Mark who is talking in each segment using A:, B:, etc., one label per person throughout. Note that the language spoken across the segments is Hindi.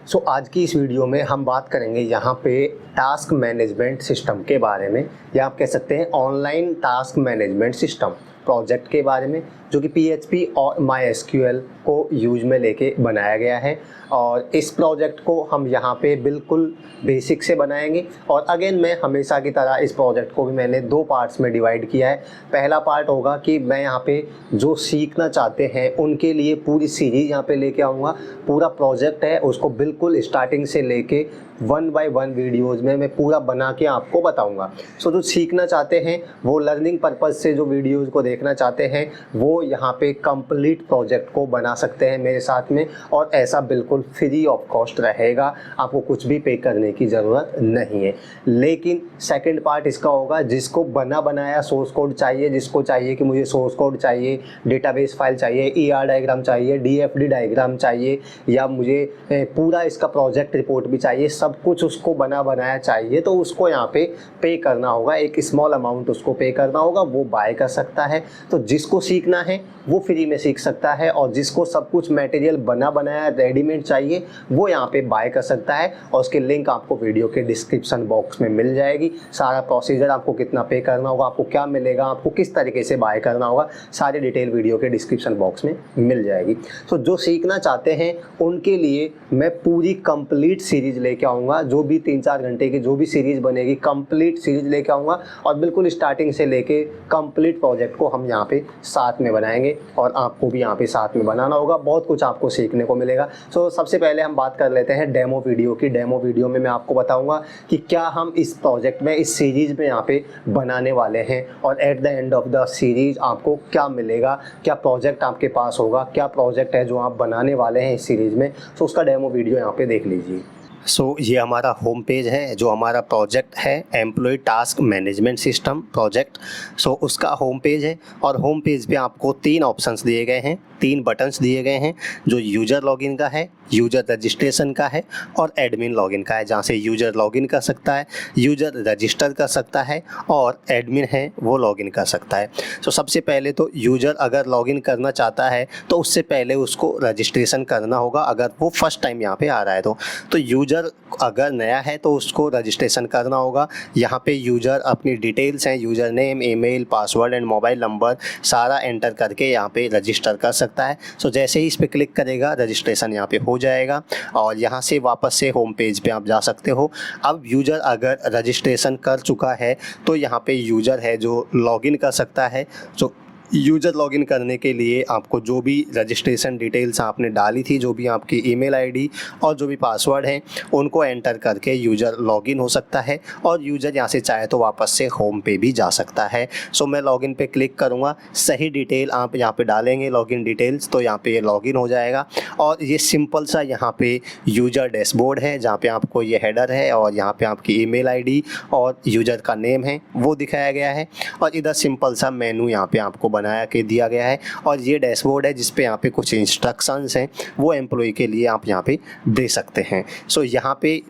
A: सो आज की इस वीडियो में हम बात करेंगे यहाँ पे टास्क मैनेजमेंट सिस्टम के बारे में, या आप कह सकते हैं online task management system project के बारे में, जो कि PHP और MySQL को यूज में लेके बनाया गया है। और इस प्रोजेक्ट को हम यहाँ पे बिल्कुल बेसिक से बनाएंगे। और अगेन मैं हमेशा की तरह इस प्रोजेक्ट को भी मैंने दो पार्ट्स में डिवाइड किया है। पहला पार्ट होगा कि मैं यहाँ पे जो सीखना चाहते हैं उनके लिए पूरी सीरीज यहाँ पे लेके आऊँगा। पूरा प्रोजेक्ट है उसको बिल्कुल स्टार्टिंग से लेके 1 बाय 1 वीडियोज़ में मैं पूरा बना के आपको बताऊँगा। सो जो सीखना चाहते हैं वो लर्निंग पर्पज़ से जो वीडियोज़ को देखना चाहते हैं वो यहाँ पे कंप्लीट प्रोजेक्ट को बना सकते हैं मेरे साथ में, और ऐसा बिल्कुल फ्री ऑफ कॉस्ट रहेगा, आपको कुछ भी पे करने की ज़रूरत नहीं है। लेकिन सेकंड पार्ट इसका होगा जिसको बना बनाया सोर्स कोड चाहिए, जिसको चाहिए कि मुझे सोर्स कोड चाहिए, डेटाबेस फाइल चाहिए, ER डायग्राम चाहिए, DFD डायग्राम चाहिए, या मुझे पूरा इसका प्रोजेक्ट रिपोर्ट भी चाहिए, सब कुछ उसको बना बनाया चाहिए, तो उसको यहाँ पे करना होगा। एक स्मॉल अमाउंट उसको पे करना होगा, वो बाय कर सकता है। तो जिसको सीखना है वो फ्री में सीख सकता है, और जिसको सब कुछ मटेरियल बना बनाया रेडीमेड चाहिए वो यहाँ पे बाय कर सकता है। और उसकी लिंक आपको वीडियो के डिस्क्रिप्शन बॉक्स में मिल जाएगी। सारा प्रोसीजर, आपको कितना पे करना होगा, आपको क्या मिलेगा, आपको किस तरीके से बाय करना होगा, सारी डिटेल वीडियो के डिस्क्रिप्शन बॉक्स में मिल जाएगी। तो जो सीखना चाहते हैं उनके लिए मैं पूरी कंप्लीट सीरीज लेके आऊँगा। जो भी 3-4 घंटे की जो भी सीरीज बनेगी कंप्लीट सीरीज लेके आऊँगा, और बिल्कुल स्टार्टिंग से लेके कंप्लीट प्रोजेक्ट को हम यहाँ पे साथ में बनाएंगे, और आपको भी यहाँ पे साथ में बनाना होगा। बहुत कुछ आपको सीखने को मिलेगा। सो सबसे पहले हम बात कर लेते हैं डेमो वीडियो की। डेमो वीडियो में मैं आपको बताऊंगा कि क्या हम इस प्रोजेक्ट में, इस सीरीज में यहाँ पे बनाने वाले हैं, और at the end of the series आपको क्या मिलेगा, क्या प्रोजेक्ट आपके पास होगा, क्या प्रोजेक्ट है जो आप बनाने वाले हैं इस सीरीज में। सो उसका डेमो वीडियो यहाँ पे देख लीजिए। सो ये हमारा होम पेज है, जो हमारा प्रोजेक्ट है employ task management system project. So उसका होम पेज है, और होम पेज पे आपको 3 ऑप्शंस दिए गए हैं, 3 बटन्स दिए गए हैं, जो यूज़र लॉगिन का है, यूज़र रजिस्ट्रेशन का है, और एडमिन लॉगिन का है। जहाँ से यूज़र लॉगिन कर सकता है, यूज़र रजिस्टर कर सकता है, और एडमिन है वो लॉगिन कर सकता है। सो सबसे पहले तो यूज़र अगर लॉगिन करना चाहता है तो उससे पहले उसको रजिस्ट्रेशन करना होगा, अगर वो फर्स्ट टाइम यहाँ पे आ रहा है तो यूज़र अगर नया है तो उसको रजिस्ट्रेशन करना होगा। यहाँ पे यूज़र अपनी डिटेल्स हैं, user name, email, password and mobile number सारा एंटर करके यहाँ पे रजिस्टर कर सकता है। सो जैसे ही इस पर क्लिक करेगा रजिस्ट्रेशन यहाँ पे हो जाएगा, और यहाँ से वापस से होम पेज पे आप जा सकते हो। अब यूज़र अगर रजिस्ट्रेशन कर चुका है तो यहाँ पे यूज़र है जो लॉगिन कर सकता है। जो यूज़र लॉगिन करने के लिए आपको जो भी रजिस्ट्रेशन डिटेल्स आपने डाली थी, जो भी आपकी ईमेल आईडी और जो भी पासवर्ड हैं, उनको एंटर करके यूज़र लॉगिन हो सकता है, और यूज़र यहाँ से चाहे तो वापस से होम पे भी जा सकता है। सो मैं लॉगिन पे क्लिक करूँगा, सही डिटेल आप यहाँ पे डालेंगे लॉगिन डिटेल्स, तो यहाँ पे ये लॉगिन हो जाएगा। और ये सिंपल सा यहाँ पे यूज़र डैशबोर्ड है, जहाँ पे आपको ये हेडर है, और यहाँ पे आपकी ईमेल आईडी और यूज़र का नेम है वो दिखाया गया है, और इधर सिंपल सा मेनू यहाँ पे आपको बनाया के दिया गया है। और ये डैशबोर्ड है जिस पे यहाँ पे कुछ इंस्ट्रक्शंस हैं वो एम्प्लॉय के लिए आप यहाँ पे दे सकते हैं। सो यहाँ पे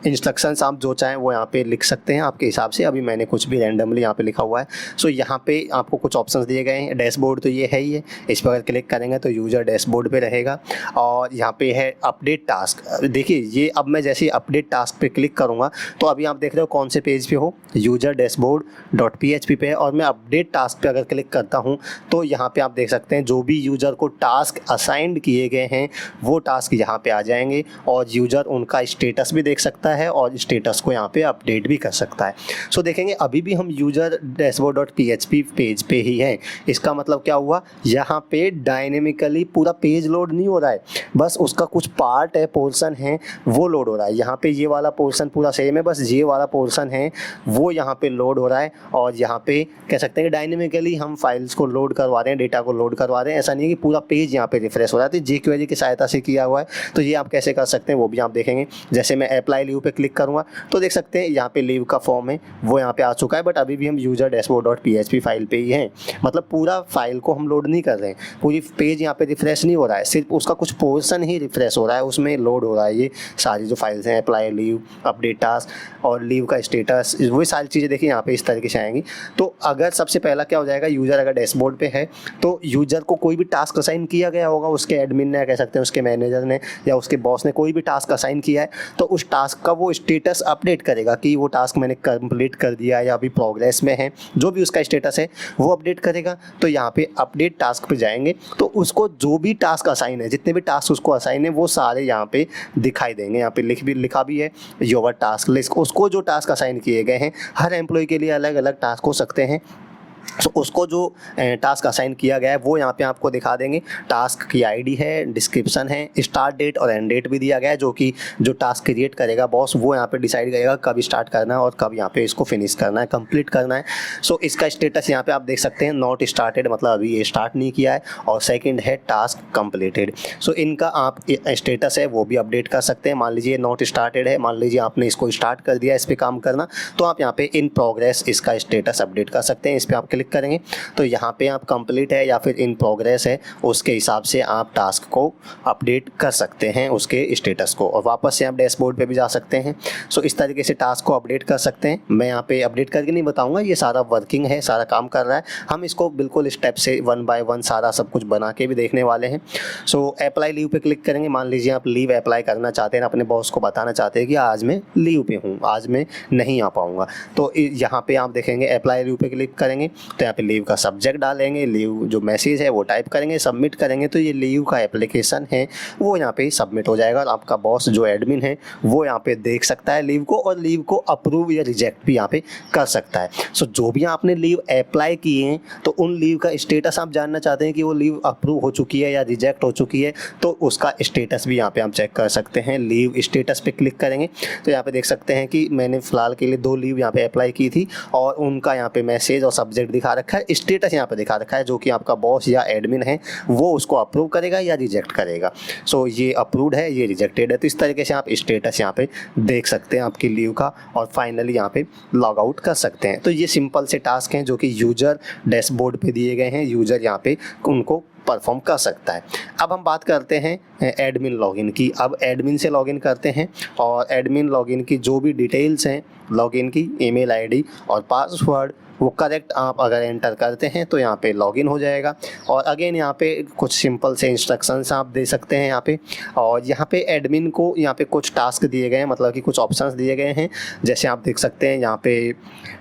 A: इंस्ट्रक्शंस आप जो चाहें वो यहाँ पे लिख सकते हैं आपके हिसाब से। अभी मैंने कुछ भी रैंडमली यहाँ पे लिखा हुआ है। सो यहाँ पे आपको कुछ ऑप्शंस दिए गए हैं। डैशबोर्ड तो ये है ही है, इस पर अगर क्लिक करेंगे तो यूज़र डैशबोर्ड पे रहेगा। और यहाँ पे है अपडेट टास्क। देखिए ये अब मैं जैसे अपडेट टास्क पे क्लिक करूँगा तो अभी आप देख रहे हो कौन से पेज पे हो, यूज़र डैशबोर्ड .php पे है। और मैं अपडेट टास्क पे अगर क्लिक करता हूँ तो यहाँ पे आप देख सकते हैं जो भी यूज़र को टास्क असाइंड किए गए हैं वो टास्क यहाँ पे आ जाएंगे, और यूज़र उनका स्टेटस भी देख सकता है और स्टेटस को यहाँ पे अपडेट भी कर सकता है। सो देखेंगे अभी भी हम यूज़र डैशबोर्ड.php पेज पे ही हैं। इसका मतलब क्या हुआ, यहाँ पे डायनेमिकली पूरा पेज लोड नहीं हो रहा है, बस उसका कुछ पार्ट है, पोर्शन है वो लोड हो रहा है। यहाँ पे ये वाला पोर्शन पूरा सेम है, बस ये वाला पोर्शन है वो यहाँ पे लोड हो रहा है। और यहाँ पे कह सकते हैं कि डायनेमिकली हम फाइल्स को लोड करवा रहे हैं, डेटा को लोड करवा रहे हैं। ऐसा नहीं है कि पूरा पेज यहाँ पे रिफ्रेश हो रहा है। तो jQuery की सहायता से किया हुआ है। तो ये आप कैसे कर सकते हैं वो भी आप देखेंगे। जैसे मैं अप्लाई लीव पे क्लिक करूँगा तो देख सकते हैं यहाँ पे लीव का फॉर्म है वो यहाँ पे आ चुका है, बट अभी भी हम user dashboard dot PHP file पे ही हैं, मतलब पूरा फाइल को हम लोड नहीं कर रहे हैं, पूरी पेज यहाँ पे रिफ्रेश नहीं हो रहा है, सिर्फ उसका कुछ पोर्शन ही रिफ्रेश हो रहा है, उसमें लोड हो रहा है ये सारी जो फाइल्स हैं, अप्लाई लीव, अपडेट टास्क और लीव का स्टेटस, वही सारी चीज़ें देखिए यहाँ पे इस तरीके से आएंगी। तो अगर सबसे पहला क्या हो जाएगा, यूज़र अगर डैशबोर्ड पे है तो यूज़र को कोई भी टास्क असाइन किया गया होगा, उसके एडमिन ने कह सकते हैं, उसके मैनेजर ने या उसके बॉस ने कोई भी टास्क असाइन किया है, तो उस टास्क का वो स्टेटस अपडेट करेगा कि वो टास्क मैंने कंप्लीट कर दिया या अभी प्रोग्रेस में है, जो भी उसका स्टेटस है वो अपडेट करेगा। तो यहाँ पे अपडेट टास्क पे जाएंगे तो उसको जो भी टास्क असाइन है, जितने भी टास्क उसको असाइन है वो सारे यहाँ पे दिखाई देंगे। यहाँ पे लिखा भी है योर टास्क लिस्ट, उसको जो टास्क असाइन किए गए हैं, हर एम्प्लॉय के लिए अलग अलग टास्क हो सकते हैं, तो उसको जो टास्क असाइन किया गया है वो यहाँ पे आपको दिखा देंगे। टास्क की आईडी है, डिस्क्रिप्शन है, स्टार्ट डेट और एंड डेट भी दिया गया है, जो कि जो टास्क क्रिएट करेगा बॉस वो यहाँ पे डिसाइड करेगा कब स्टार्ट करना है और कब यहाँ पे इसको फिनिश करना है, कंप्लीट करना है। सो इसका स्टेटस यहाँ पे आप देख सकते हैं, नॉट स्टार्टेड मतलब अभी ये स्टार्ट नहीं किया है, और सेकेंड है टास्क कंप्लीटेड। सो इनका आप स्टेटस है वो भी अपडेट कर सकते हैं। मान लीजिए नॉट स्टार्टेड है, मान लीजिए आपने इसको स्टार्ट कर दिया इस पर काम करना, तो आप यहाँ पे इन प्रोग्रेस इसका स्टेटस अपडेट कर सकते हैं। इस पर आप क्लिक करेंगे तो यहाँ पे आप कंप्लीट है या फिर इन प्रोग्रेस है, उसके हिसाब से आप टास्क को अपडेट कर सकते हैं उसके स्टेटस को, और वापस से आप डैशबोर्ड पे भी जा सकते हैं। सो इस तरीके से टास्क को अपडेट कर सकते हैं। मैं यहाँ पे अपडेट करके नहीं बताऊँगा, ये सारा वर्किंग है, सारा काम कर रहा है, हम इसको बिल्कुल स्टेप से 1 बाय 1 सारा सब कुछ बना के भी देखने वाले हैं। सो अप्लाई लीव पे क्लिक करेंगे। मान लीजिए आप लीव अप्लाई करना चाहते हैं, अपने बॉस को बताना चाहते हैं कि आज मैं लीव पे हूँ, आज मैं नहीं आ पाऊँगा, तो यहाँ पे आप देखेंगे अप्लाई लीव पे क्लिक करेंगे तो यहाँ पे लीव का सब्जेक्ट डालेंगे, लीव जो मैसेज है वो टाइप करेंगे, सबमिट करेंगे तो ये लीव का एप्लीकेशन है वो यहाँ पे सबमिट हो जाएगा, और आपका बॉस जो एडमिन है वो यहाँ पे देख सकता है लीव को, और लीव को अप्रूव या रिजेक्ट भी यहाँ पे कर सकता है। सो जो भी आपने लीव अप्लाई किए हैं तो उन लीव का स्टेटस आप जानना चाहते हैं कि वो लीव अप्रूव हो चुकी है या रिजेक्ट हो चुकी है, तो उसका स्टेटस भी यहाँ पे आप चेक कर सकते हैं। लीव स्टेटस पे क्लिक करेंगे तो यहाँ पे देख सकते हैं कि मैंने फिलहाल के लिए 2 लीव यहाँ पे अप्लाई की थी, और उनका यहाँ पे मैसेज और सब्जेक्ट दिखा रखा है, स्टेटस यहाँ पे दिखा रखा है, जो कि आपका बॉस या एडमिन है वो उसको अप्रूव करेगा या रिजेक्ट करेगा। सो ये अप्रूव्ड है, ये रिजेक्टेड है, तो इस तरीके से आप स्टेटस यहाँ पे देख सकते हैं आपकी लीव का, और फाइनली यहाँ पे लॉग आउट कर सकते हैं। तो ये सिंपल से टास्क हैं जो कि यूजर डैशबोर्ड पे दिए गए हैं, यूजर यहाँ पे उनको परफॉर्म कर सकता है। अब हम बात करते हैं एडमिन लॉगिन की। अब एडमिन से लॉगिन करते हैं, और एडमिन लॉगिन की जो भी डिटेल्स हैं लॉगिन की, ईमेल आईडी और पासवर्ड, वो करेक्ट आप अगर एंटर करते हैं तो यहाँ पे लॉगिन हो जाएगा। और अगेन यहाँ पे कुछ सिंपल से इंस्ट्रक्शंस आप दे सकते हैं यहाँ पे, और यहाँ पे एडमिन को यहाँ पे कुछ टास्क दिए गए हैं, मतलब कि कुछ ऑप्शंस दिए गए हैं, जैसे आप देख सकते हैं यहाँ पे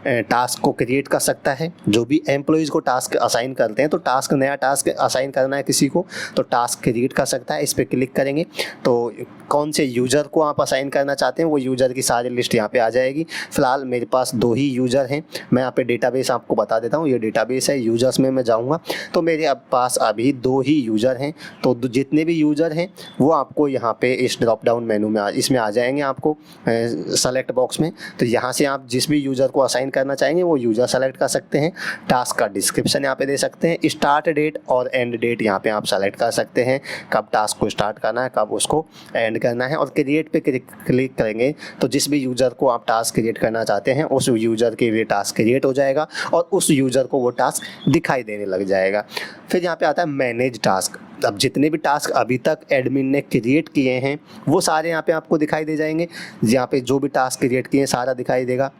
A: टास्क को क्रिएट कर सकता है। जो भी एम्प्लॉइज़ को टास्क असाइन करते हैं, तो टास्क नया टास्क असाइन करना है किसी को तो टास्क क्रिएट कर सकता है। इस पर क्लिक करेंगे तो कौन से यूज़र को आप असाइन करना चाहते हैं वो यूज़र की सारी लिस्ट यहाँ पे आ जाएगी। फ़िलहाल मेरे पास 2 ही यूज़र हैं, मैं यहाँ पे डेटाबेस आपको बता देता हूँ, ये डेटाबेस है, यूज़र्स में मैं जाऊँगा तो मेरे पास अभी 2 ही यूज़र हैं। तो जितने भी यूज़र हैं वो आपको यहाँ पे इस ड्रॉप डाउन मेनू में इसमें आ जाएंगे, आपको सेलेक्ट बॉक्स में। तो यहाँ से आप जिस भी यूज़र को असाइन करना चाहेंगे वो यूज़र सेलेक्ट कर सकते हैं। टास्क का डिस्क्रिप्शन यहाँ पे दे सकते हैं, स्टार्ट डेट और एंड डेट यहाँ पे आप सेलेक्ट कर सकते हैं, कब टास्क को स्टार्ट करना है, कब उसको एंड करना है। और क्रिएट पे क्लिक करेंगे तो जिस भी यूज़र को आप टास्क क्रिएट करना चाहते हैं उस यूज़र के लिए टास्क क्रिएट हो जाएगा और उस यूज़र को वो टास्क दिखाई देने लग जाएगा। फिर यहाँ पे आता है मैनेज टास्क। अब जितने भी टास्क अभी तक एडमिन ने क्रिएट किए हैं वो सारे यहाँ पे आपको दिखाई दे जाएंगे। यहाँ पे जो भी टास्क क्रिएट किए हैं सारा दिखाई देगा,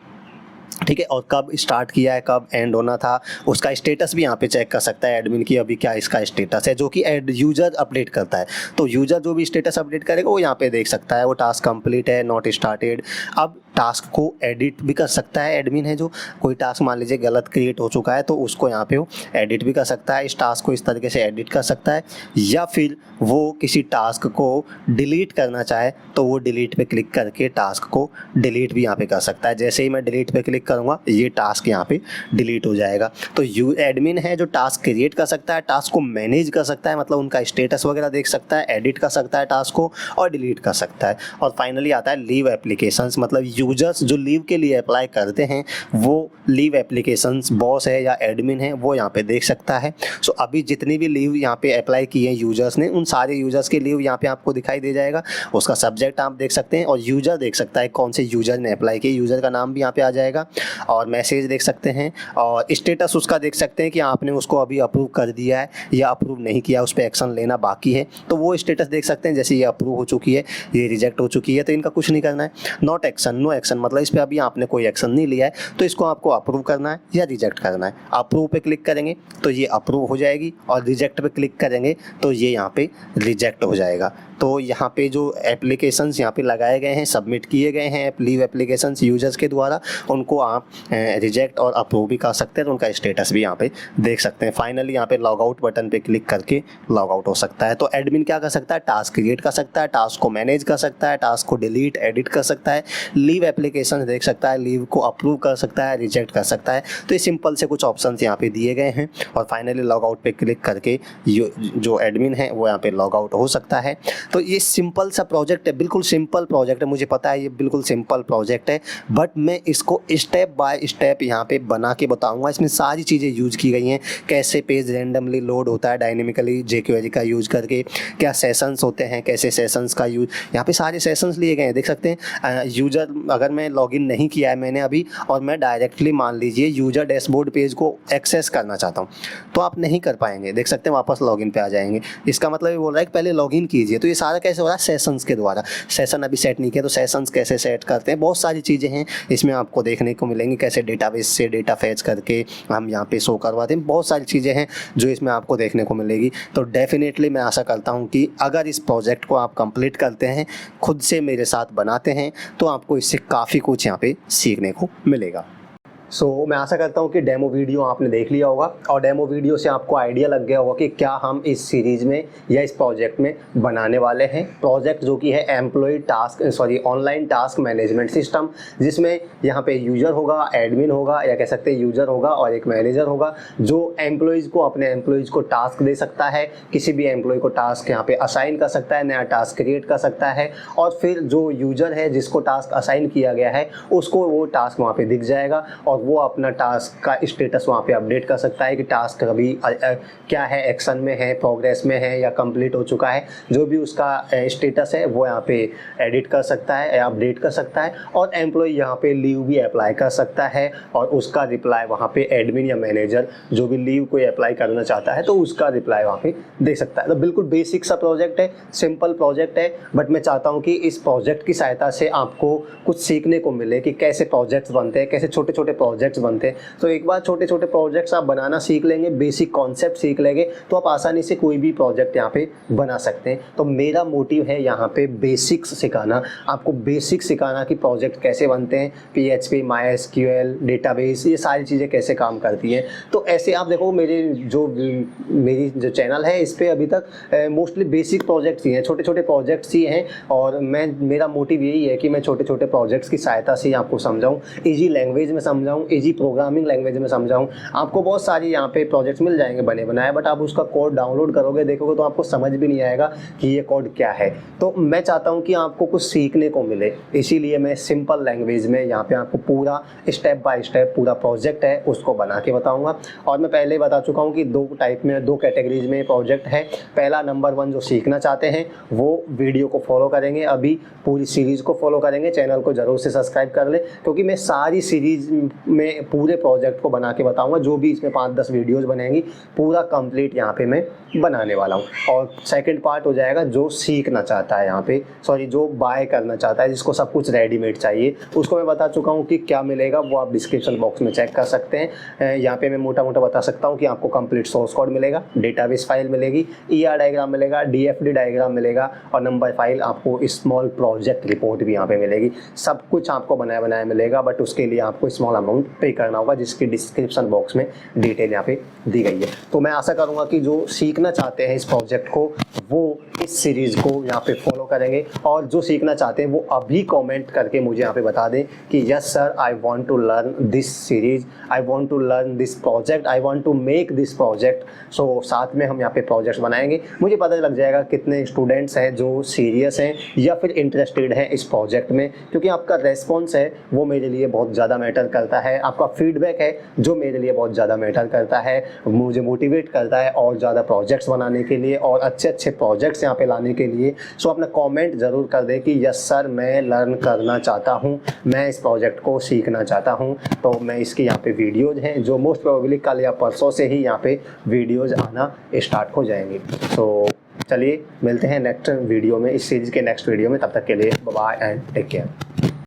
A: ठीक है। और कब स्टार्ट किया है, कब एंड होना था, उसका स्टेटस भी यहाँ पे चेक कर सकता है एडमिन की, अभी क्या इसका स्टेटस है, जो कि यूज़र अपडेट करता है। तो यूज़र जो भी स्टेटस अपडेट करेगा वो यहाँ पे देख सकता है, वो टास्क कंप्लीट है, नॉट स्टार्टेड। अब टास्क को एडिट भी कर सकता है एडमिन है, जो कोई टास्क मान लीजिए गलत क्रिएट हो चुका है तो उसको यहाँ पे वो एडिट भी कर सकता है, इस टास्क को इस तरीके से एडिट कर सकता है। या फिर वो किसी टास्क को डिलीट करना चाहे तो वो डिलीट पे क्लिक करके टास्क को डिलीट भी यहाँ पे कर सकता है। जैसे ही मैं डिलीट पे क्लिक करूँगा ये टास्क यहाँ पे डिलीट हो जाएगा। तो एडमिन है जो टास्क क्रिएट कर सकता है, टास्क को मैनेज कर सकता है, मतलब उनका स्टेटस वगैरह देख सकता है, एडिट कर सकता है टास्क को और डिलीट कर सकता है। और फाइनली आता है लीव एप्लीकेशंस, मतलब यूजर्स जो लीव के लिए अप्लाई करते हैं वो लीव एप्लीकेशंस बॉस है या एडमिन है वो यहाँ पे देख सकता है। सो अभी जितनी भी लीव यहाँ पे अप्लाई की है यूजर्स ने, उन सारे यूजर्स की लीव यहाँ पे आपको दिखाई दे जाएगा। उसका सब्जेक्ट आप देख सकते हैं और यूजर देख सकता है कौन से यूजर ने अप्लाई किया, यूजर का नाम भी यहाँ पे आ जाएगा और मैसेज देख सकते हैं और स्टेटस उसका देख सकते हैं कि आपने उसको अभी अप्रूव कर दिया है या अप्रूव नहीं किया, उस पर एक्शन लेना बाकी है तो वो स्टेटस देख सकते हैं। जैसे ये अप्रूव हो चुकी है, ये रिजेक्ट हो चुकी है तो इनका कुछ नहीं करना है। नॉट एक्शन, नो एक्शन मतलब इस पर अभी आपने कोई एक्शन नहीं लिया है तो इसको आपको अप्रूव करना है या रिजेक्ट करना है। अप्रूव पे क्लिक करेंगे तो ये अप्रूव हो जाएगी और रिजेक्ट पे क्लिक करेंगे तो ये यहाँ पे रिजेक्ट हो जाएगा। तो यहाँ पे जो एप्लीकेशंस यहाँ पे लगाए गए हैं, सबमिट किए गए हैं लीव एप्लीकेशंस यूजर्स के द्वारा, उनको आप रिजेक्ट और अप्रूव भी कर सकते हैं तो उनका स्टेटस भी यहाँ पे देख सकते हैं। फाइनली यहाँ पे लॉग आउट बटन पे क्लिक करके लॉग आउट हो सकता है। तो एडमिन क्या कर सकता है, टास्क क्रिएट कर सकता है, टास्क को मैनेज कर सकता है, टास्क को डिलीट एडिट कर सकता है, लीव एप्लीकेशन देख सकता है, लीव को अप्रूव कर सकता है, रिजेक्ट कर सकता है। तो ये सिंपल से कुछ ऑप्शन यहाँ पे दिए गए हैं और फाइनली लॉग आउट पे क्लिक करके जो एडमिन है वो यहाँ पे लॉग आउट हो सकता है। तो ये सिंपल सा प्रोजेक्ट है, बिल्कुल सिंपल प्रोजेक्ट है, मुझे पता है ये बिल्कुल सिंपल प्रोजेक्ट है बट मैं इसको स्टेप बाय स्टेप यहाँ पे बना के बताऊंगा। इसमें सारी चीज़ें यूज की गई हैं, कैसे पेज रैंडमली लोड होता है डायनेमिकली jQuery का यूज करके, क्या सेशंस होते हैं, कैसे सेशंस का यूज, यहाँ पे सारे सेशंस लिए गए हैं देख सकते हैं। यूजर अगर मैं लॉगिन नहीं किया है मैंने अभी और मैं डायरेक्टली मान लीजिए यूजर डैशबोर्ड पेज को एक्सेस करना चाहता हूँ तो आप नहीं कर पाएंगे, देख सकते हैं वापस लॉगिन पे आ जाएंगे। इसका मतलब ये बोल रहा है कि पहले लॉगिन कीजिए। तो ये सारा कैसे हो रहा है, सेशंस के द्वारा। सेशन अभी सेट नहीं किया तो सेशंस कैसे सेट करते हैं, बहुत सारी चीज़ें हैं इसमें आपको देखने को मिलेंगी, कैसे डेटाबेस से डेटा फैच करके हम यहाँ पे शो करवाते हैं, बहुत सारी चीज़ें हैं जो इसमें आपको देखने को मिलेगी। तो डेफिनेटली मैं आशा करता हूँ कि अगर इस प्रोजेक्ट को आप कंप्लीट करते हैं, खुद से मेरे साथ बनाते हैं तो आपको इससे काफ़ी कुछ यहाँ पे सीखने को मिलेगा। मैं आशा करता हूँ कि डेमो वीडियो आपने देख लिया होगा और डेमो वीडियो से आपको आइडिया लग गया होगा कि क्या हम इस सीरीज़ में या इस प्रोजेक्ट में बनाने वाले हैं। प्रोजेक्ट जो कि है ऑनलाइन टास्क मैनेजमेंट सिस्टम, जिसमें यहाँ पे यूज़र होगा, एडमिन होगा या कह सकते हैं यूज़र होगा और एक मैनेजर होगा जो एम्प्लॉयज़ को, अपने एम्प्लॉयज़ को टास्क दे सकता है, किसी भी एम्प्लॉय को टास्क यहाँ पे असाइन कर सकता है, नया टास्क क्रिएट कर सकता है और फिर जो यूज़र है जिसको टास्क असाइन किया गया है उसको वो टास्क वहाँ पे दिख जाएगा और वो अपना टास्क का स्टेटस वहाँ पे अपडेट कर सकता है कि टास्क अभी क्या है, एक्शन में है, प्रोग्रेस में है या कंप्लीट हो चुका है। जो भी उसका स्टेटस है वो यहाँ पे एडिट कर सकता है या अपडेट कर सकता है और एम्प्लॉय यहाँ पे लीव भी अप्लाई कर सकता है और उसका रिप्लाई वहाँ पे एडमिन या मैनेजर जो भी लीव कोई अप्लाई करना चाहता है तो उसका रिप्लाई वहाँ पे दे सकता है। तो बिल्कुल बेसिक सा प्रोजेक्ट है, सिंपल प्रोजेक्ट है बट मैं चाहता हूँ कि इस प्रोजेक्ट की सहायता से आपको कुछ सीखने को मिले कि कैसे प्रोजेक्ट्स बनते हैं, कैसे छोटे छोटे प्रोजेक्ट्स बनते हैं। तो एक बार छोटे छोटे प्रोजेक्ट्स आप बनाना सीख लेंगे, बेसिक कॉन्सेप्ट सीख लेंगे तो आप आसानी से कोई भी प्रोजेक्ट यहाँ पे बना सकते हैं। तो मेरा मोटिव है यहाँ पे बेसिक्स सिखाना, आपको बेसिक सिखाना कि प्रोजेक्ट कैसे बनते हैं, PHP, MySQL, डेटाबेस, ये सारी चीज़ें कैसे काम करती हैं। तो ऐसे आप देखो मेरी जो चैनल है इस पर अभी तक मोस्टली बेसिक प्रोजेक्ट्स ही हैं, छोटे छोटे प्रोजेक्ट्स ही हैं और मेरा मोटिव यही है कि मैं छोटे छोटे प्रोजेक्ट्स की सहायता से आपको समझाऊँ, ईजी लैंग्वेज में समझाऊँ, ईजी प्रोग्रामिंग लैंग्वेज में समझाऊँ। आपको बहुत सारी यहाँ पे प्रोजेक्ट्स मिल जाएंगे बने बनाए बट आप उसका कोड डाउनलोड करोगे, देखोगे तो आपको समझ भी नहीं आएगा कि ये कोड क्या है। तो मैं चाहता हूँ कि आपको कुछ सीखने को मिले, इसीलिए मैं सिंपल लैंग्वेज में यहाँ पे आपको पूरा स्टेप बाय स्टेप पूरा प्रोजेक्ट है उसको बना के बताऊँगा। और मैं पहले ही बता चुका हूँ कि दो कैटेगरीज में प्रोजेक्ट है। पहला नंबर 1 जो सीखना चाहते हैं वो वीडियो को फॉलो करेंगे, अभी पूरी सीरीज़ को फॉलो करेंगे, चैनल को ज़रूर से सब्सक्राइब कर ले क्योंकि मैं सारी सीरीज़ में पूरे प्रोजेक्ट को बना के बताऊंगा। जो भी इसमें 5-10 वीडियोस बनेंगी पूरा कंप्लीट यहाँ पे मैं बनाने वाला हूँ। और सेकंड पार्ट हो जाएगा जो सीखना चाहता है यहाँ पे, जो बाय करना चाहता है, जिसको सब कुछ रेडीमेड चाहिए, उसको मैं बता चुका हूँ कि क्या मिलेगा, वो आप डिस्क्रिप्शन बॉक्स में चेक कर सकते हैं। यहाँ पे मैं मोटा मोटा बता सकता हूँ कि आपको कंप्लीट सोर्स कोड मिलेगा, डेटाबेस फाइल मिलेगी, ER डायग्राम मिलेगा, DFD डायग्राम मिलेगा और नंबर फाइल आपको स्मॉल प्रोजेक्ट रिपोर्ट भी यहाँ पे मिलेगी। सब कुछ आपको बनाया बनाया मिलेगा बट उसके लिए आपको स्मॉल अमाउंट अमाउंट पे करना होगा, जिसकी डिस्क्रिप्शन बॉक्स में डिटेल यहाँ पे दी गई है। तो मैं आशा करूँगा कि जो सीखना चाहते हैं इस प्रोजेक्ट को वो इस सीरीज़ को यहाँ पे फॉलो करेंगे, और जो सीखना चाहते हैं वो अभी कमेंट करके मुझे यहाँ पे बता दें कि yes sir, I want to learn this series, I want to learn this project, I want to make this project. So साथ में हम यहाँ पे प्रोजेक्ट्स बनाएंगे। मुझे पता लग जाएगा कितने स्टूडेंट्स हैं जो सीरियस हैं या फिर इंटरेस्टेड हैं इस प्रोजेक्ट में, क्योंकि आपका रेस्पॉन्स है वो मेरे लिए बहुत ज़्यादा मैटर करता है, आपका फीडबैक है जो मेरे लिए बहुत ज़्यादा मैटर करता है, मुझे मोटिवेट करता है और ज़्यादा प्रोजेक्ट्स बनाने के लिए और अच्छे अच्छे प्रोजेक्ट्स यहाँ पे लाने के लिए। सो अपना कमेंट ज़रूर कर दें कि यस सर, मैं लर्न करना चाहता हूँ, मैं इस प्रोजेक्ट को सीखना चाहता हूँ। तो मैं इसकी यहाँ पे वीडियोज़ हैं जो मोस्ट प्रोबेबली कल या परसों से ही यहाँ पे वीडियोज़ आना स्टार्ट हो जाएंगी। तो चलिए मिलते हैं नेक्स्ट वीडियो में, इस सीरीज़ के नेक्स्ट वीडियो में। तब तक के लिए बाय एंड टेक केयर।